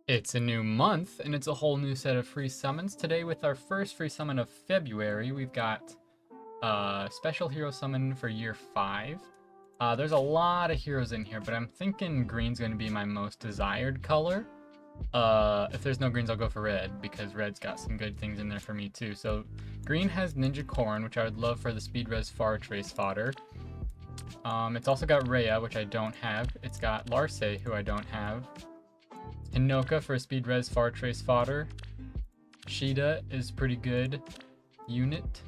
It's a new month, and it's a whole new set of free summons. Today, with our first free summon of February, we've got a special hero summon for year 5. There's a lot of heroes in here, but I'm thinking green's going to be my most desired color. If there's no greens, I'll go for red, because red's got some good things in there for me too. So green has Ninja Corn, which I would love for the speed res far trace fodder. It's also got Rhea, which I don't have. It's got Larce, who I don't have. Hinoka for speed res far trace fodder. Shida is pretty good unit.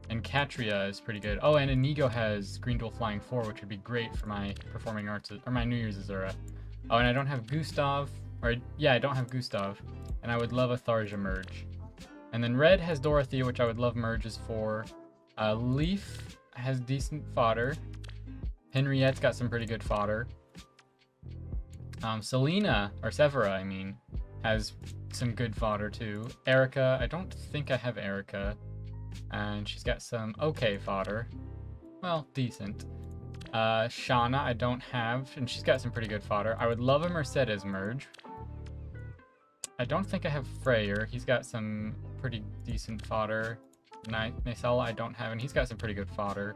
And Katria is pretty good. Oh, and Inigo has Green Dual Flying 4, which would be great for my Performing Arts, or my New Year's Azura. Oh, and I don't have Gustav, or yeah, I don't have Gustav. And I would love a Tharja merge. And then red has Dorothea, which I would love merges for. Leaf has decent fodder. Henriette's got some pretty good fodder. Selena, or Severa, I mean, has some good fodder too. Erica, I don't think I have Erica. And she's got some okay fodder. Well, decent. Shauna, I don't have, and she's got some pretty good fodder. I would love a Mercedes merge. I don't think I have Freyr. He's got some pretty decent fodder. Nysala, I don't have, and he's got some pretty good fodder.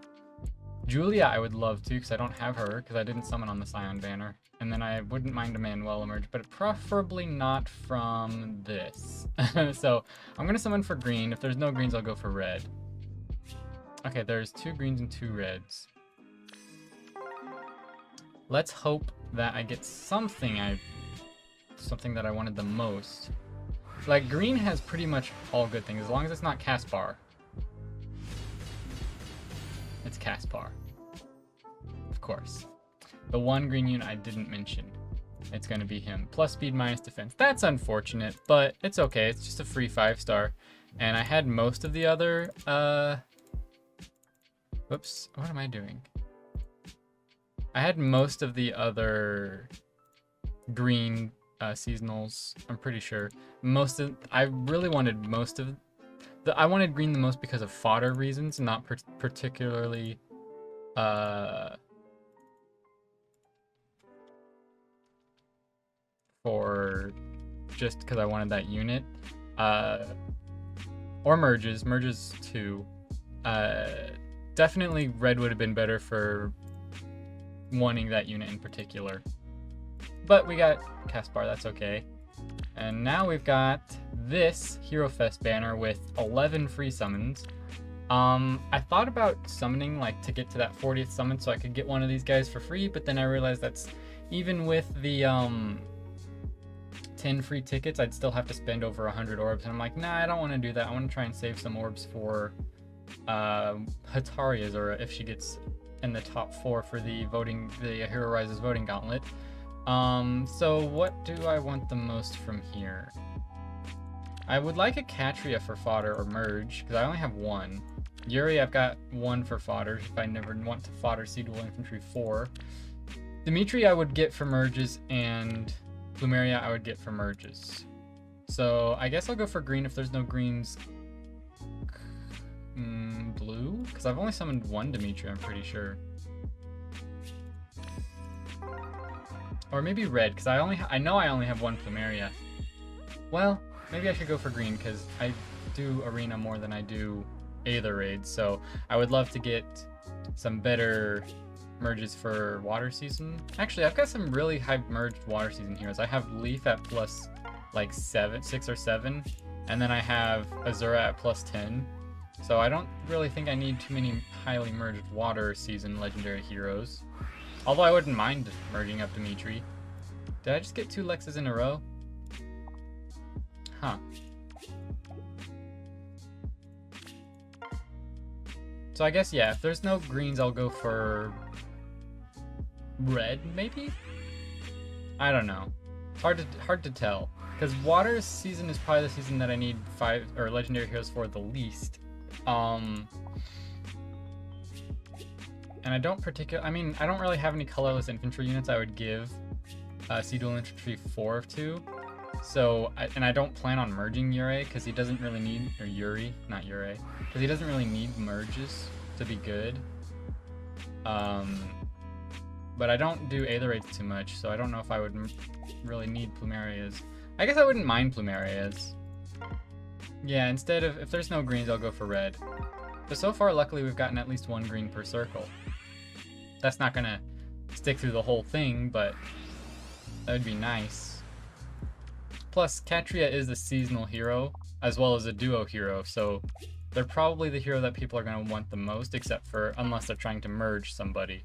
Julia, I would love to, because I don't have her, because I didn't summon on the Scion banner. And then I wouldn't mind a Manuel merge, but preferably not from this. So I'm going to summon for green. If there's no greens, I'll go for red. Okay, there's 2 greens and 2 reds. Let's hope that I get something that I wanted the most. Like, green has pretty much all good things, as long as it's not Caspar. It's Caspar. Of course. The one green unit I didn't mention. It's going to be him. Plus speed, minus defense. That's unfortunate, but it's okay. It's just a free 5-star. And I had most of the other... Whoops. What am I doing? I had most of the other green seasonals, I'm pretty sure. I really wanted most of... I wanted green the most because of fodder reasons, not particularly... for just because I wanted that unit. Or merges too. Definitely red would have been better for wanting that unit in particular. But we got Caspar, that's okay. And now we've got this Hero Fest banner with 11 free summons. I thought about summoning like to get to that 40th summon so I could get one of these guys for free, but then I realized that's even with the 10 free tickets, I'd still have to spend over 100 orbs, and I'm like, nah, I don't want to do that. I want to try and save some orbs for Hatari Azura if she gets in the top 4 for the Hero Rises voting gauntlet. So what do I want the most from here? I would like a Katria for fodder or merge, because I only have 1. Yuri, I've got 1 for fodder if I never want to fodder Sea Dual Infantry 4. Dimitri I would get for merges, and Plumeria I would get for merges. So I guess I'll go for green if there's no greens. Blue? Because I've only summoned 1 Dimitri, I'm pretty sure. Or maybe red, because I know I only have 1 Plumeria. Well, maybe I should go for green, because I do Arena more than I do Aether raids, so I would love to get some better merges for water season. Actually, I've got some really high merged water season heroes. I have Leaf at plus like 6 or 7, and then I have Azura at plus 10. So I don't really think I need too many highly merged water season legendary heroes. Although I wouldn't mind merging up Dimitri. Did I just get 2 Lexes in a row? Huh. So I guess, yeah, if there's no greens, I'll go for red, maybe? I don't know. It's hard to tell. Because water season is probably the season that I need 5 or legendary heroes for the least. And I don't really have any colorless infantry units I would give Sea Dual Infantry 4 to. So, I don't plan on merging Yuri, because he doesn't really need, or Yuri, not Yuri, because he doesn't really need merges to be good. but I don't do Aetherites too much, so I don't know if I would really need Plumerias. I guess I wouldn't mind Plumerias. Yeah, instead of, if there's no greens, I'll go for red. But so far, luckily, we've gotten at least one green per circle. That's not gonna stick through the whole thing, but that would be nice. Plus, Catria is the seasonal hero, as well as a duo hero, so they're probably the hero that people are gonna want the most, except for, unless they're trying to merge somebody.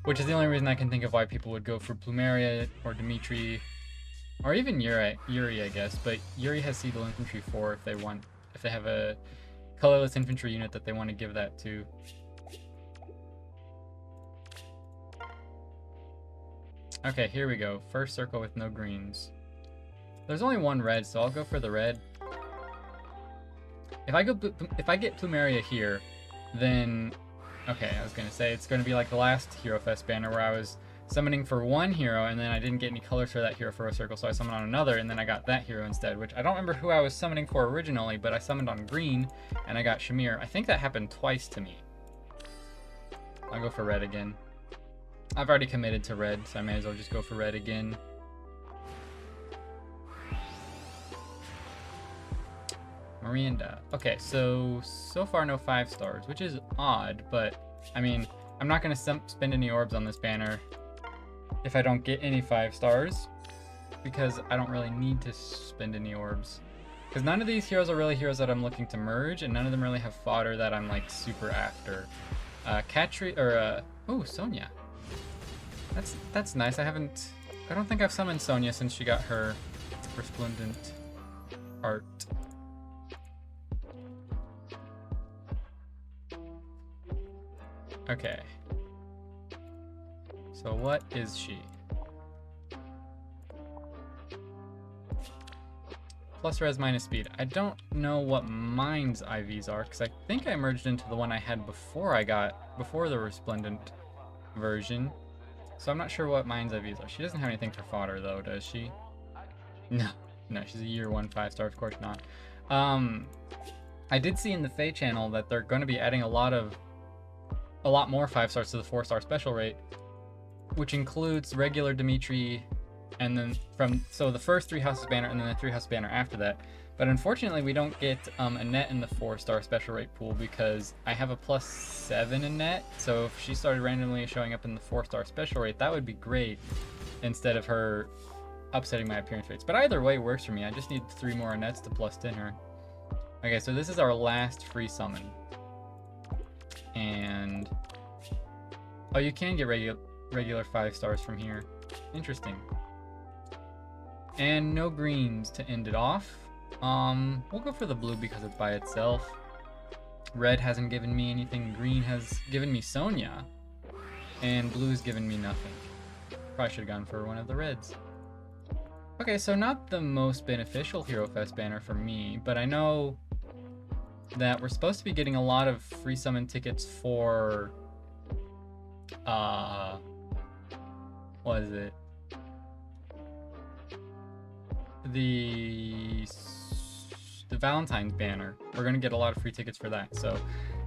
Which is the only reason I can think of why people would go for Plumeria or Dimitri, or even Yuri, I guess, but Yuri has Seagull Infantry 4 if they have a colorless infantry unit that they want to give that to. Okay, here we go. First circle with no greens. There's only one red, so I'll go for the red. If I get Plumeria here, then okay, I was gonna say it's gonna be like the last Hero Fest banner where I was summoning for one hero and then I didn't get any colors for that hero for a circle, so I summoned on another and then I got that hero instead, which I don't remember who I was summoning for originally, but I summoned on green and I got Shamir. I think that happened twice to me. I'll go for red again. I've already committed to red, so I may as well just go for red again. Miranda. Okay, so far no 5 stars, which is odd, but I mean, I'm not going to spend any orbs on this banner if I don't get any 5 stars, because I don't really need to spend any orbs. Because none of these heroes are really heroes that I'm looking to merge, and none of them really have fodder that I'm like super after. Oh, Sonya. That's nice. I don't think I've summoned Sonya since she got her Resplendent art. Okay. So what is she? Plus res minus speed. I don't know what Mine's IVs are, because I think I merged into the one I had before the Resplendent version. So I'm not sure what Mine's IVs are. She doesn't have anything for fodder though, does she? No, she's a year 1 5-star, of course not. I did see in the Fae channel that they're going to be adding a lot more 5 stars to the 4-star special rate, which includes regular Dimitri, and then so the first 3 houses banner and then the 3 houses banner after that. But unfortunately, we don't get a net in the 4-star special rate pool because I have a +7 in net. So if she started randomly showing up in the 4-star special rate, that would be great instead of her upsetting my appearance rates. But either way works for me. I just need 3 more nets to +10 her. Okay, so this is our last free summon. And oh, you can get regular 5 stars from here. Interesting. And no greens to end it off. We'll go for the blue because it's by itself. Red hasn't given me anything. Green has given me Sonya, and blue's given me nothing. Probably should have gone for one of the reds. Okay, so not the most beneficial Hero Fest banner for me, but I know that we're supposed to be getting a lot of free summon tickets for what is it? The Valentine's banner. We're gonna get a lot of free tickets for that. So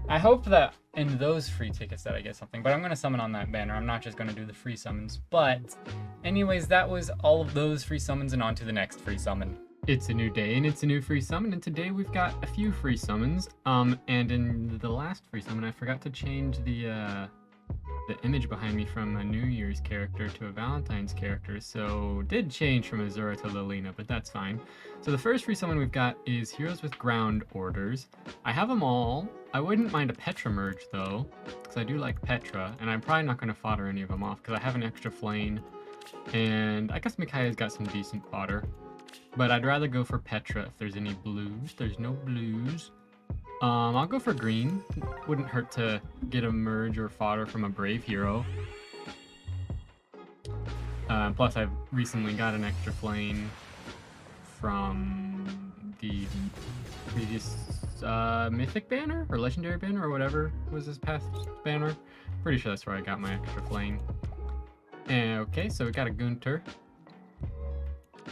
I hope that in those free tickets that I get something, but I'm gonna summon on that banner. I'm not just gonna do the free summons. But anyways, that was all of those free summons, and on to the next free summon. It's a new day and it's a new free summon, and today we've got a few free summons. And in the last free summon, I forgot to change the image behind me from a New Year's character to a Valentine's character, so did change from Azura to Lilina, but that's fine. So the first free summon we've got is Heroes with Ground Orders. I have them all. I wouldn't mind a Petra merge though, because I do like Petra, and I'm probably not going to fodder any of them off because I have an extra flame, and I guess Mikaya's got some decent fodder. But I'd rather go for Petra if there's any blues. There's no blues. I'll go for green. Wouldn't hurt to get a merge or fodder from a brave hero. Plus I've recently got an extra flame from the previous mythic banner or legendary banner or whatever was this past banner. Pretty sure that's where I got my extra flame. Okay, so we got a Gunter.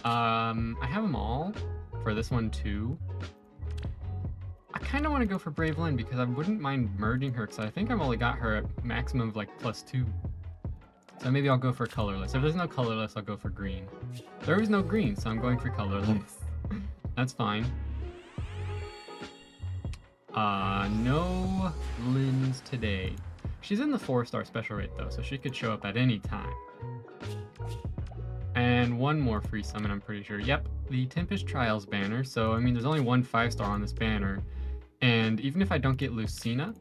I have them all for this one too. I kind of want to go for Brave Lynn because I wouldn't mind merging her, because I think I've only got her at maximum of like +2. So maybe I'll go for colorless. If there's no colorless, I'll go for green. There is no green, so I'm going for colorless. That's fine. No Lynn's today. She's in the 4-star special rate though, so she could show up at any time. And one more free summon, I'm pretty sure. Yep, the Tempest Trials banner. So, I mean, there's only one 5-star on this banner. And even if I don't get Lucina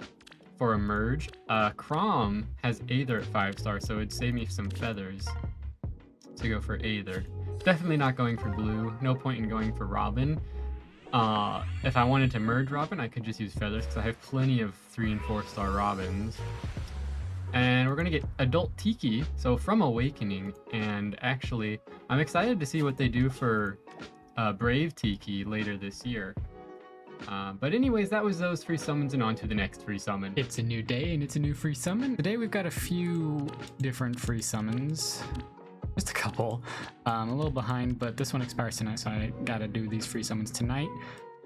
for a merge, Chrom has Aether at 5-star, so it'd save me some feathers to go for Aether. Definitely not going for blue. No point in going for Robin. If I wanted to merge Robin, I could just use feathers because I have plenty of 3 and 4-star Robins. And we're gonna get Adult Tiki, so from Awakening, and actually, I'm excited to see what they do for Brave Tiki later this year. But anyways, that was those free summons, and on to the next free summon. It's a new day and it's a new free summon. Today we've got a few different free summons. Just a couple. A little behind, but this one expires tonight, so I gotta do these free summons tonight.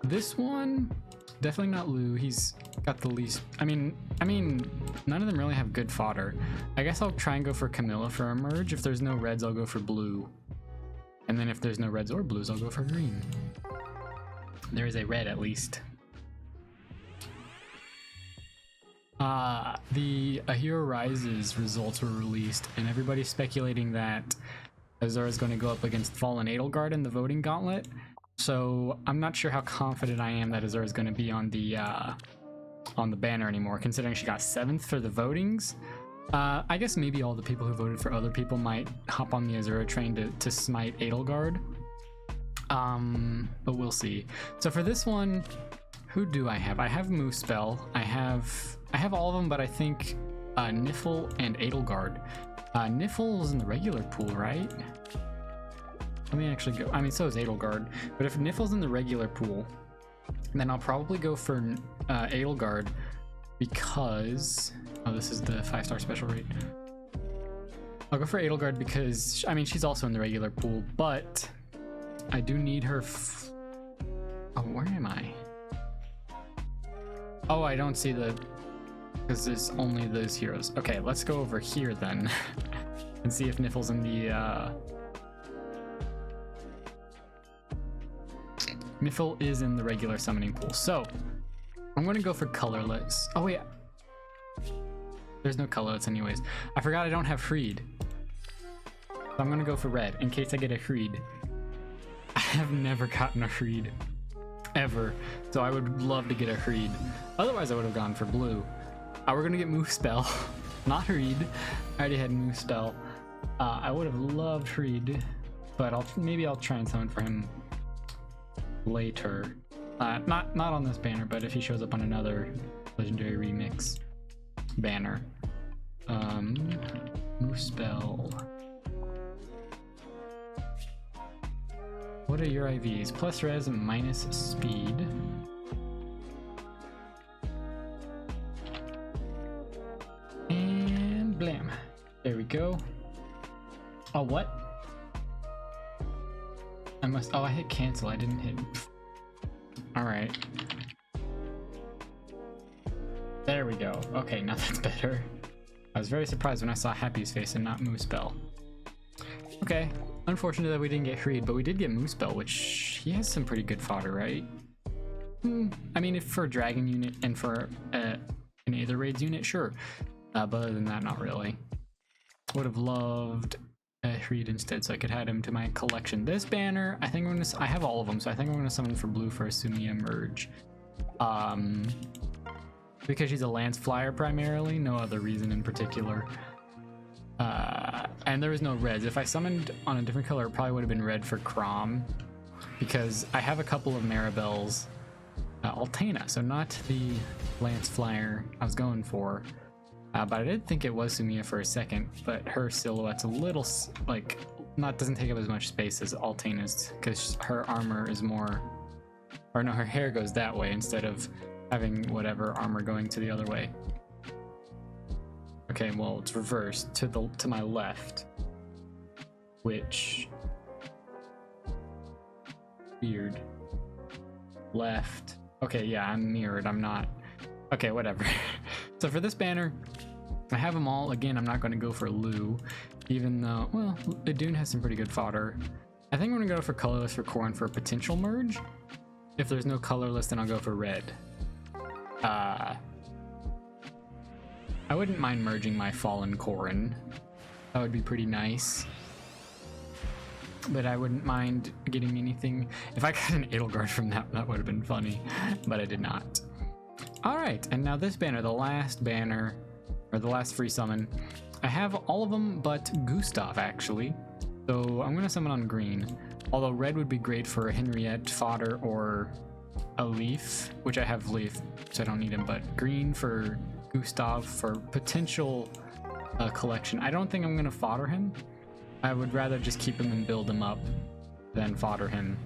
This one, definitely not Lou. He's got the least. I mean, none of them really have good fodder. I guess I'll try and go for Camilla for a merge. If there's no reds, I'll go for blue. And then if there's no reds or blues, I'll go for green. There is a red at least. The A Hero Rises results were released, and everybody's speculating that Azura's going to go up against Fallen Edelgard in the voting gauntlet. So I'm not sure how confident I am that Azura is going to be on the banner anymore, considering she got 7th for the votings. I guess maybe all the people who voted for other people might hop on the Azura train to smite Edelgard. But we'll see. So for this one, who do I have? I have Moosepell. I have all of them, but I think Niffle and Edelgard. Niffle's in the regular pool, right? Let me actually go. I mean, so is Edelgard. But if Niffle's in the regular pool, then I'll probably go for Edelgard because... Oh, this is the 5-star special rate. I'll go for Edelgard because, I mean, she's also in the regular pool, but I do need her... Oh, where am I? Oh, I don't see the... Because there's only those heroes. Okay, let's go over here then and see if Niffle's in the... Niffle is in the regular summoning pool, so I'm going to go for colorless. Oh wait, there's no colorless anyways. I forgot I don't have Freed, so I'm going to go for red in case I get a Freed. I have never gotten a Freed ever, so I would love to get a Freed. Otherwise I would have gone for blue. We're going to get Moosepell, not Freed. I already had Moosepell. I would have loved Freed, but maybe I'll try and summon for him later. Not on this banner, but if he shows up on another legendary remix banner. Moosepell. What are your IVs? Plus res, minus speed. And blam. There we go. Oh, what? Oh, I hit cancel. I didn't hit. Alright. There we go. Okay, now that's better. I was very surprised when I saw Happy's face and not Moosepell. Okay. Unfortunate that we didn't get Freed, but we did get Moosepell, which he has some pretty good fodder, right? I mean, if for a dragon unit and for an Aether Raids unit, sure. But other than that, not really. Would have loved Freed instead, so I could add him to my collection. This banner, I think I'm gonna. I have all of them, so I think I'm gonna summon for blue for a Sumiya merge. Because she's a lance flyer primarily, no other reason in particular. And there was no reds. If I summoned on a different color, it probably would have been red for Chrom, because I have a couple of Maribel's Altana, so not the lance flyer I was going for. But I did think it was Sumiya for a second, but her silhouette's a little, like, doesn't take up as much space as Altana's, because her armor is more, or no, her hair goes that way instead of having whatever armor going to the other way. Okay, well, it's reversed to my left, which, weird. Left. Okay, yeah, I'm mirrored, I'm not. Okay, whatever. So for this banner, I have them all. Again, I'm not going to go for Lou, even though, well, Idun has some pretty good fodder. I think I'm going to go for colorless for Corrin for a potential merge. If there's no colorless, then I'll go for red. I wouldn't mind merging my Fallen Corrin. That would be pretty nice. But I wouldn't mind getting anything. If I got an Edelgard from that, that would have been funny. But I did not. Alright, and now this banner, the last banner, or the last free summon. I have all of them but Gustav, actually. So I'm going to summon on green. Although red would be great for Henriette, fodder, or a Leaf, which I have Leaf, so I don't need him. But green for Gustav for potential collection. I don't think I'm going to fodder him. I would rather just keep him and build him up than fodder him.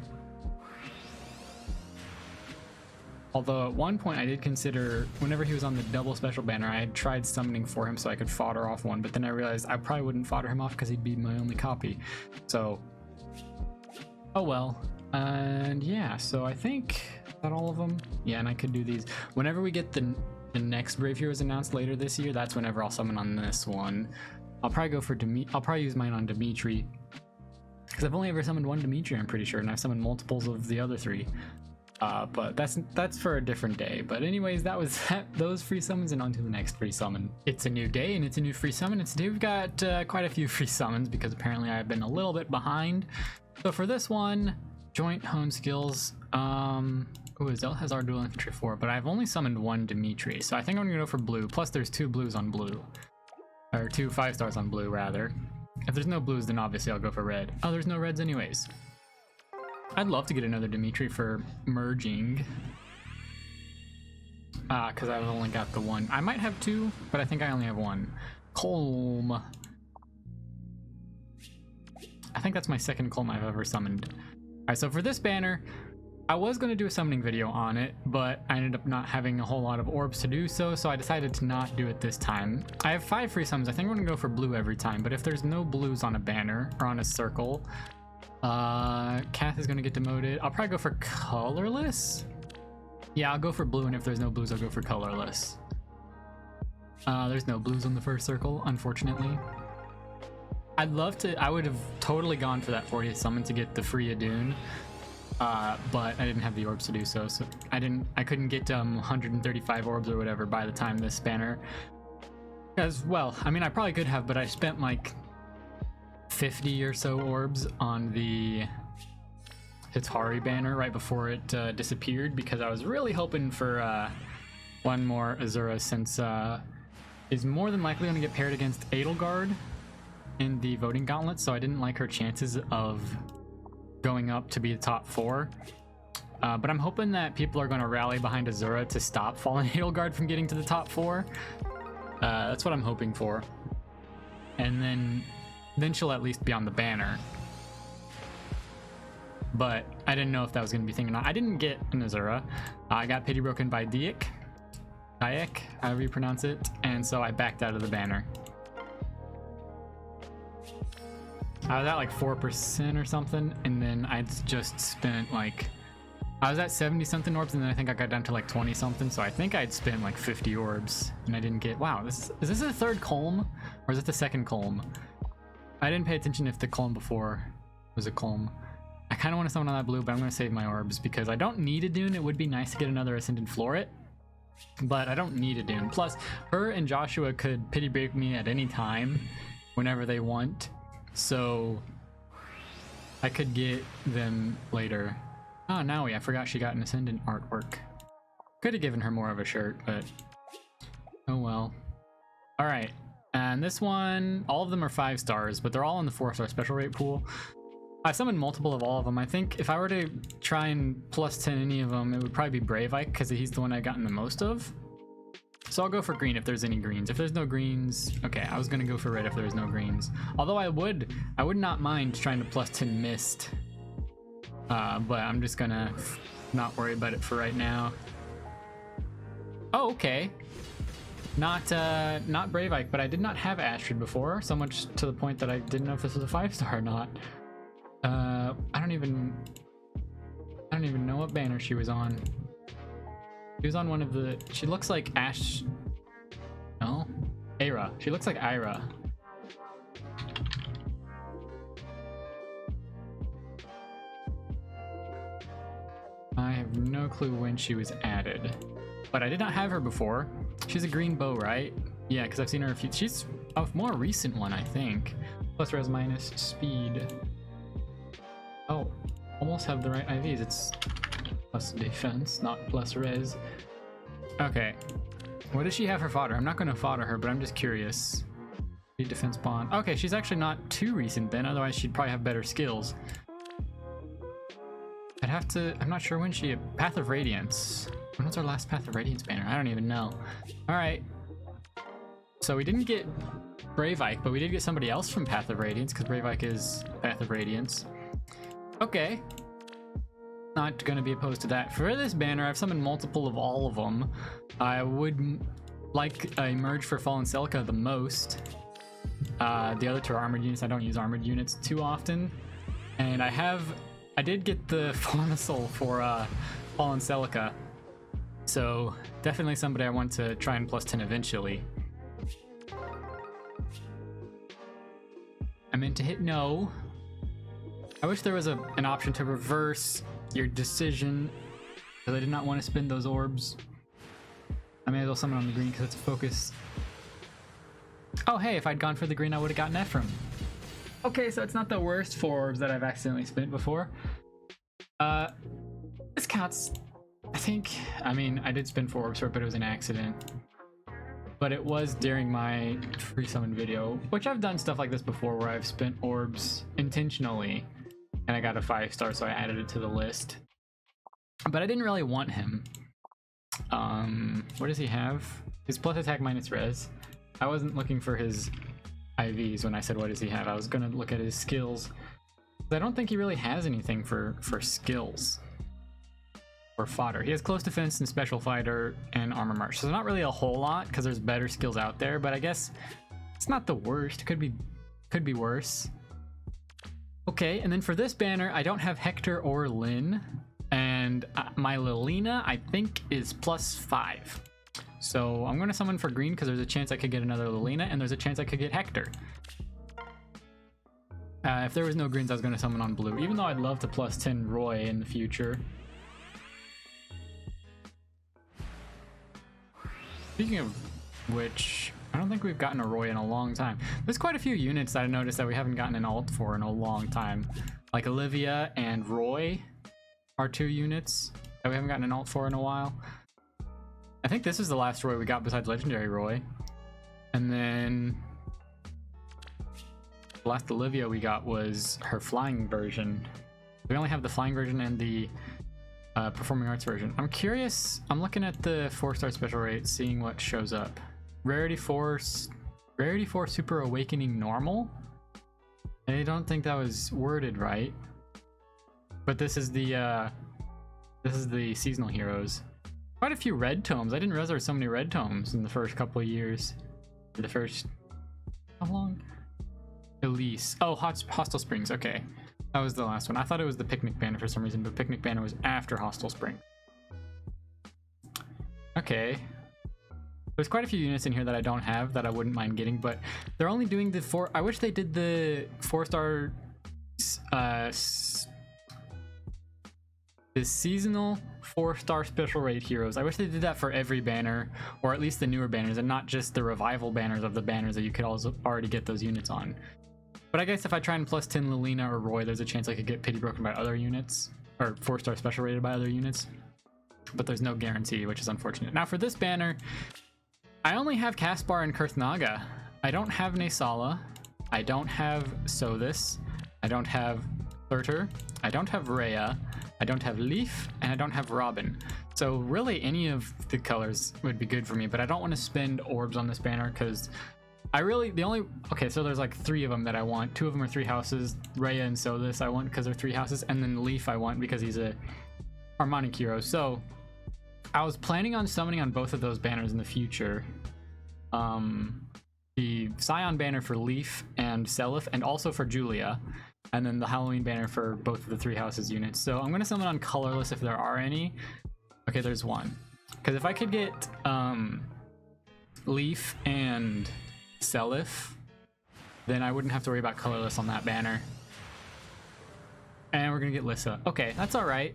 Although at one point I did consider, whenever he was on the double special banner, I had tried summoning for him so I could fodder off one, but then I realized I probably wouldn't fodder him off because he'd be my only copy. So, oh well. And yeah, so I think that all of them. Yeah, and I could do these. Whenever we get the next Brave Heroes announced later this year, that's whenever I'll summon on this one. I'll probably go for I'll probably use mine on Dimitri. Because I've only ever summoned one Dimitri, I'm pretty sure, and I've summoned multiples of the other three. But that's for a different day. But anyways, that was those free summons, and on to the next free summon. It's a new day and it's a new free summon, and today we've got quite a few free summons because apparently I've been a little bit behind. So for this one, joint hone skills. Zell has our dual infantry 4, but I've only summoned one Dimitri, so I think I'm gonna go for blue. Plus there's 2 blues on blue, or 2 5-stars on blue rather. If there's no blues, then obviously I'll go for red. Oh, there's no reds anyways. I'd love to get another Dimitri for merging. Because I've only got the one. I might have 2, but I think I only have 1. Colm. I think that's my second Colm I've ever summoned. Alright, so for this banner, I was going to do a summoning video on it, but I ended up not having a whole lot of orbs to do so, so I decided to not do it this time. I have 5 free summons. I think I'm going to go for blue every time, but if there's no blues on a banner or on a circle, Kath is going to get demoted. I'll probably go for colorless. Yeah, I'll go for blue, and if there's no blues, I'll go for colorless. There's no blues on the first circle, unfortunately. I'd love to. I would have totally gone for that 40th summon to get the free Idun, but I didn't have the orbs to do so. So I couldn't get 135 orbs or whatever by the time this banner. As well, I mean, I probably could have, but I spent like 50 or so orbs on the Hitari banner right before it disappeared, because I was really hoping for one more Azura, since is more than likely going to get paired against Edelgard in the voting gauntlet, so I didn't like her chances of going up to be the top 4. But I'm hoping that people are going to rally behind Azura to stop Fallen Edelgard from getting to the top 4. That's what I'm hoping for. And then she'll at least be on the banner. But I didn't know if that was going to be a thing or not. I didn't get an Azura. I got pity broken by Dieck, however you pronounce it, and so I backed out of the banner. I was at like 4% or something, and then I'd just spent like, I was at 70 something orbs, and then I think I got down to like 20 something, so I think I'd spent like 50 orbs, and I didn't get, wow, is this the third Colm, or is it the second Colm? I didn't pay attention if the Colm before was a Colm. I kind of want to summon on that blue, but I'm going to save my orbs because I don't need a Dune. It would be nice to get another Ascendant Floret, but I don't need a Dune. Plus, her and Joshua could pity break me at any time, whenever they want, so I could get them later. Oh, Naui, I forgot she got an Ascendant artwork. Could have given her more of a shirt, but oh well. Alright, and this one, all of them are 5 stars, but they're all in the 4-star special rate pool. I've summoned multiple of all of them. I think if I were to try and plus 10 any of them, it would probably be Brave Ike, because he's the one I've gotten the most of. So I'll go for green if there's any greens. If there's no greens, okay, I was gonna go for red if there's no greens. Although I would not mind trying to plus 10 Mist. But I'm just gonna not worry about it for right now. Oh, okay. Not Brave Ike, but I did not have Astrid before, so much to the point that I didn't know if this was a 5-star or not. I don't even know what banner she was on. She was on one of the, she looks like Ash, no? Aira. She looks like Aira. I have no clue when she was added, but I did not have her before. She's a green bow, right? Yeah, because I've seen her a few. She's a more recent one, I think. Plus res minus speed. Oh, almost have the right IVs. It's plus defense, not plus res. Okay. What does she have for fodder? I'm not going to fodder her, but I'm just curious. Defense bond. Okay, she's actually not too recent then, otherwise she'd probably have better skills. I'd have to... I'm not sure when she... Path of Radiance. When was our last Path of Radiance banner? I don't even know. Alright. So we didn't get Brave Ike, but we did get somebody else from Path of Radiance, because Brave Ike is Path of Radiance. Okay. Not going to be opposed to that. For this banner, I've summoned multiple of all of them. I would like a merge for Fallen Celica the most. The other two are armored units. I don't use armored units too often. And I did get the Formisol for Fallen Celica. So definitely somebody I want to try and plus 10 eventually. I meant to hit no. I wish there was an option to reverse your decision, because I did not want to spend those orbs. I may as well summon on the green because it's a focus. Oh hey, if I'd gone for the green I would have gotten Ephraim. Okay, so it's not the worst 4 orbs that I've accidentally spent before. This counts, I think. I mean, I did spend 4 orbs for it, but it was an accident. But it was during my free summon video, which I've done stuff like this before where I've spent orbs intentionally and I got a 5-star, so I added it to the list. But I didn't really want him. What does he have? His plus attack minus res. I wasn't looking for his IVs when I said what does he have. I was gonna look at his skills. I don't think he really has anything for skills or fodder. He has close defense and special fighter and armor march. So not really a whole lot because there's better skills out there, but I guess it's not the worst. Could be worse. Okay, and then for this banner, I don't have Hector or Lynn, and my Lilina I think is plus 5. So I'm gonna summon for green because there's a chance I could get another Lilina, and there's a chance I could get Hector. If there was no greens, I was gonna summon on blue, even though I'd love to plus 10 Roy in the future. Speaking of which, I don't think we've gotten a Roy in a long time. There's quite a few units that I noticed that we haven't gotten an alt for in a long time. Like Olivia and Roy are 2 units that we haven't gotten an alt for in a while. I think this is the last Roy we got besides Legendary Roy. And then the last Olivia we got was her flying version. We only have the flying version and the performing arts version. I'm curious, I'm looking at the 4-star special rate, seeing what shows up. Rarity 4 Super Awakening Normal? I don't think that was worded right. But this is the seasonal heroes. Quite a few red tomes. I didn't realize there were so many red tomes in the first couple of years. The first... how long? Elise. Oh, Hostile Springs, okay. That was the last one. I thought it was the Picnic Banner for some reason, but Picnic Banner was after Hostile Spring. Okay. There's quite a few units in here that I don't have that I wouldn't mind getting, but they're only doing the 4... I wish they did the 4-star... the seasonal 4-star special rate heroes. I wish they did that for every banner, or at least the newer banners, and not just the revival banners of the banners that you could also already get those units on. But I guess if I try and plus 10 Lilina or Roy, there's a chance I could get pity broken by other units, or 4-star special rated by other units. But there's no guarantee, which is unfortunate. Now for this banner, I only have Caspar and Kurthnaga. I don't have Nasala. I don't have Sothis. I don't have Thurter. I don't have Rhea. I don't have Leaf, and I don't have Robin. So really any of the colors would be good for me, but I don't want to spend orbs on this banner because okay, so there's like 3 of them that I want. 2 of them are 3 houses. Rhea and Sothis I want because they're 3 houses, and then Leaf I want because he's a harmonic hero. So I was planning on summoning on both of those banners in the future. The Scion banner for Leaf and Seliph, and also for Julia. And then the Halloween banner for both of the 3 houses units. So I'm going to summon on colorless if there are any. Okay, there's one. Because if I could get Leaf and Seliph, then I wouldn't have to worry about colorless on that banner. And we're gonna get Lissa. Okay, that's all right.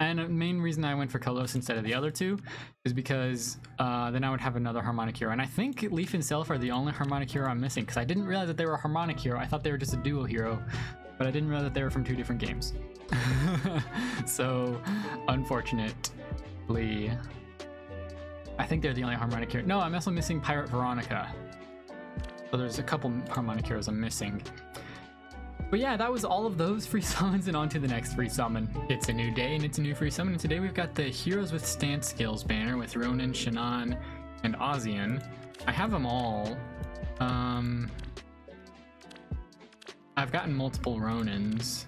And the main reason I went for colorless instead of the other two is because then I would have another harmonic hero. And I think Leaf and Seliph are the only harmonic hero I'm missing, because I didn't realize that they were a harmonic hero. I thought they were just a duo hero, but I didn't realize that they were from 2 different games. So, unfortunately, I think they're the only harmonic hero. No, I'm also missing Pirate Veronica. So there's a couple harmonic heroes I'm missing. But yeah, that was all of those free summons, and on to the next free summon. It's a new day and it's a new free summon, and today we've got the Heroes with Stance Skills banner with Ronan, Shannon, and Ozian. I have them all. I've gotten multiple Ronans.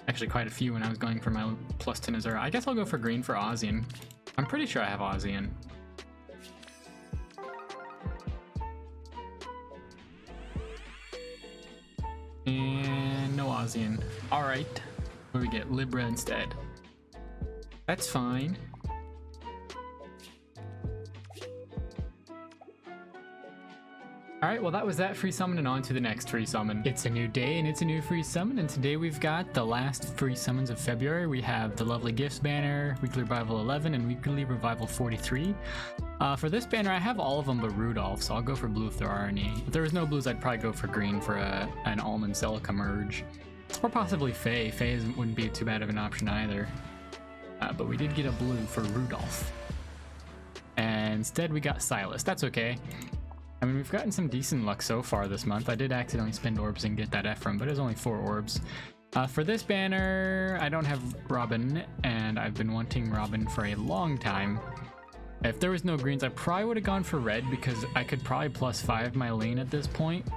Actually, quite a few when I was going for my plus 10 Azura. I guess I'll go for green for Ozian. I'm pretty sure I have Ozian. And no Ozian. Alright. What do we get? Libra instead. That's fine. Alright, well that was that free summon, and on to the next free summon. It's a new day and it's a new free summon, and today we've got the last free summons of February. We have the Lovely Gifts banner, Weekly Revival 11, and Weekly Revival 43. For this banner, I have all of them but Rudolph, so I'll go for blue if there are any. If there was no blues, I'd probably go for green for an Almond Celica merge. Or possibly Faye. Faye wouldn't be too bad of an option either. But we did get a blue for Rudolph. And instead we got Silas. That's okay. I mean, we've gotten some decent luck so far this month. I did accidentally spend orbs and get that Ephraim, but it was only 4 orbs. For this banner, I don't have Robin, and I've been wanting Robin for a long time. If there was no greens, I probably would have gone for red, because I could probably +5 my lane at this point.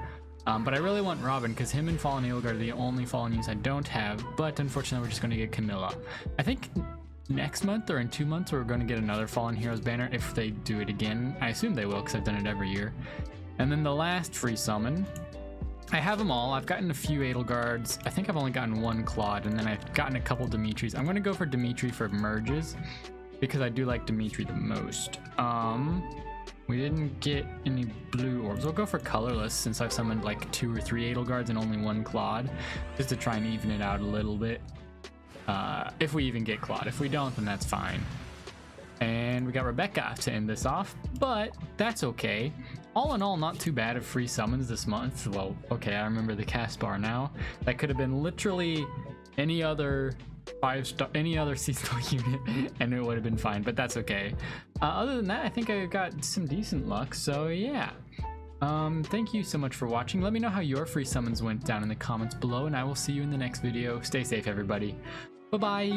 But I really want Robin, because him and Fallen Eagleguard are the only Fallen Use I don't have, but unfortunately we're just going to get Camilla. I think next month or in 2 months we're going to get another Fallen Heroes banner if they do it again. I assume they will, because I've done it every year. And then the last free summon, I have them all. I've gotten a few Edelgards. I think I've only gotten 1 Claude, and then I've gotten a couple Dimitris. I'm going to go for Dimitri for merges, because I do like Dimitri the most. We didn't get any blue orbs. We'll go for colorless, since I've summoned like 2 or 3 Edelgards and only 1 Claude, just to try and even it out a little bit. If we even get Claude. If we don't, then that's fine. And we got Rebecca to end this off, but that's okay. All in all, not too bad of free summons this month. Well, okay, I remember the cast bar now. That could have been literally any other 5-star, any other seasonal unit, and it would have been fine, but that's okay. Other than that, I think I got some decent luck, so yeah. Thank you so much for watching. Let me know how your free summons went down in the comments below, and I will see you in the next video. Stay safe, everybody. Bye-bye!